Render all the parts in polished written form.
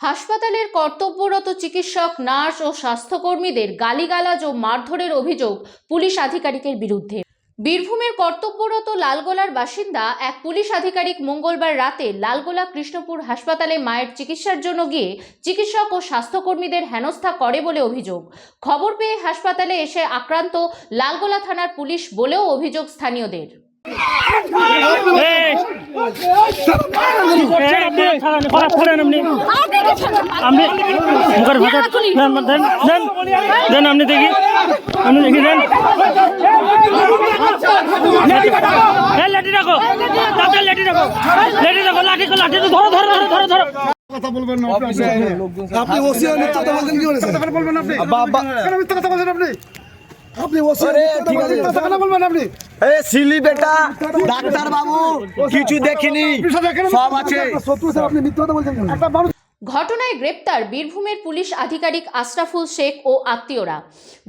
হাসপাতালের কর্তব্যরত চিকিৎসক, নার্স ও স্বাস্থ্যকর্মীদের গালিগালাজ ও মারধরের অভিযোগ পুলিশ আধিকারিকের বিরুদ্ধে। বীরভূমের কর্তব্যরত লালগোলার বাসিন্দা এক পুলিশ আধিকারিক মঙ্গলবার রাতে লালগোলা কৃষ্ণপুর হাসপাতালে মায়ের চিকিৎসার জন্য গিয়ে চিকিৎসক ও স্বাস্থ্যকর্মীদের হেনস্থা করে বলে অভিযোগ। খবর পেয়ে হাসপাতালে এসে আক্রান্ত লালগোলা থানার পুলিশ বলেও অভিযোগ স্থানীয়দের। কথা বলবেন না আপনি ওসি কথা বলছেন কি বলেছেন কথা বলবেন আপনি কেন মিথ্যা কথা বলছেন আপনি ওসি কথা বলবেন আপনি এ সিলি বেটা ডাক্তার বাবু কিছু দেখিনি সব আছে আপনি মিথ্যা কথা বলছেন একটা মানুষ। ঘটনায় গ্রেপ্তার বীরভূমের পুলিশ আধিকারিক আশরাফুল শেখ ও আত্মীয়রা।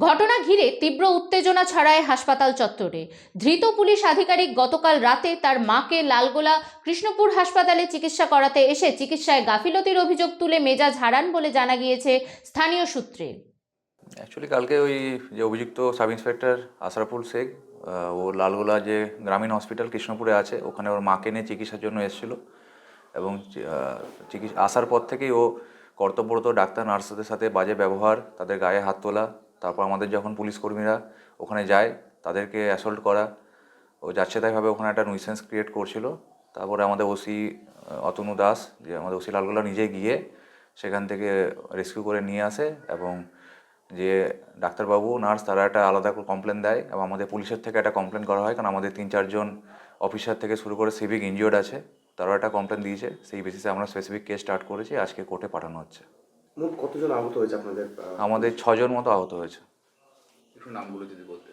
ঘটনা ঘিরে তীব্র উত্তেজনা ছড়ায় হাসপাতাল চত্বরে। ধৃত পুলিশ আধিকারিক গতকাল রাতে তার মাকে লালগোলা কৃষ্ণপুর হাসপাতালে চিকিৎসা করাতে এসে চিকিৎসায় গাফিলতির অভিযোগ তুলে মেজাজ হারান বলে জানা গিয়েছে স্থানীয় সূত্রে। অ্যাকচুয়ালি কালকে ওই যে অভিযুক্ত সাব ইন্সপেক্টর আশরাফুল শেখ ও লালগোলা যে গ্রামীণ হসপিটাল কৃষ্ণপুরে আছে ওখানে ওর মাকে নিয়ে চিকিৎসার জন্য এসেছিলো এবং আসার পর থেকেই ও কর্তব্যরত ডাক্তার নার্সদের সাথে বাজে ব্যবহার, তাদের গায়ে হাত তোলা, তারপর আমাদের যখন পুলিশ কর্মীরা ওখানে যায় তাদেরকে অ্যাসল্ট করা, ও যাচ্ছে তাইভাবে ওখানে একটা নুইসেন্স ক্রিয়েট করছিল। তারপরে আমাদের ওসি অতনু দাস, যে আমাদের ওসি লালগোলা, নিজে গিয়ে সেখান থেকে রেস্কিউ করে নিয়ে আসে এবং যে ডাক্তারবাবু নার্স তারা একটা আলাদা কমপ্লেন দেয় এবং আমাদের পুলিশের থেকে একটা কমপ্লেন করা হয়, কারণ আমাদের 3-4 জন অফিসার থেকে শুরু করে সিভিক ইনজিওর্ড আছে, তারাও একটা কমপ্লেন দিয়েছে। সেই বেসিসে আমরা স্পেসিফিক কেস স্টার্ট করেছি, আজকে কোর্টে পাঠানো হচ্ছে। মোট কতজন আহত হয়েছে আপনাদের? আমাদের 6 জন মতো আহত হয়েছে। একটু নামগুলো যদি বলতে।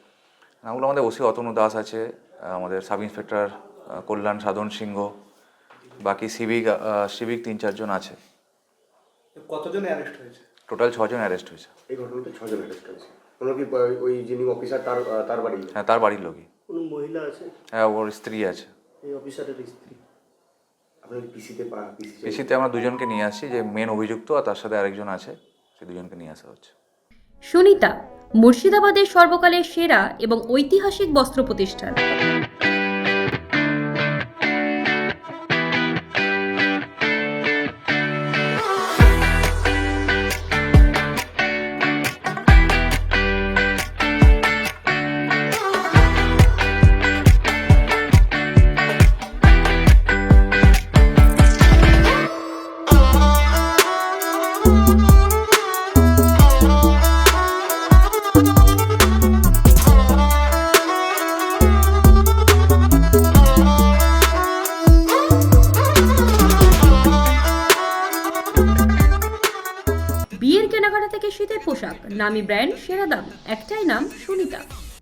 নামগুলো আমাদের ওসি অতনু দাস আছে, আমাদের সাব ইন্সপেক্টর কল্যাণ সাধন সিংহ, বাকি সিভিক 3-4 জন আছে। কতজন অ্যারেস্ট হয়েছে? টোটাল 6 জন অ্যারেস্ট হয়েছে। এই ঘটনাতে 6 জন অ্যারেস্ট হয়েছে। কোনো কি ওই যিনি অফিসার তার বাড়ি? হ্যাঁ, তার বাড়ির লোকই। কোনো মহিলা আছে? হ্যাঁ, ওর স্ত্রী আছে। এই অফিসারের স্ত্রী। আপনাদের পিসিতে আমরা 2 জনকে নিয়ে আসছি, যে মেন অভিযুক্ত আর তার সাথে আরেকজন আছে, সেই 2 জনকে নিয়ে আসা হচ্ছে। সুনিতা, মুর্শিদাবাদের সর্বকালের সেরা এবং ঐতিহাসিক বস্ত্র প্রতিষ্ঠান। বিয়ের কেনাকাটা থেকে শীতের পোশাক, নামি ব্র্যান্ড, সেরা দাম, একটাই নাম সুনিতা।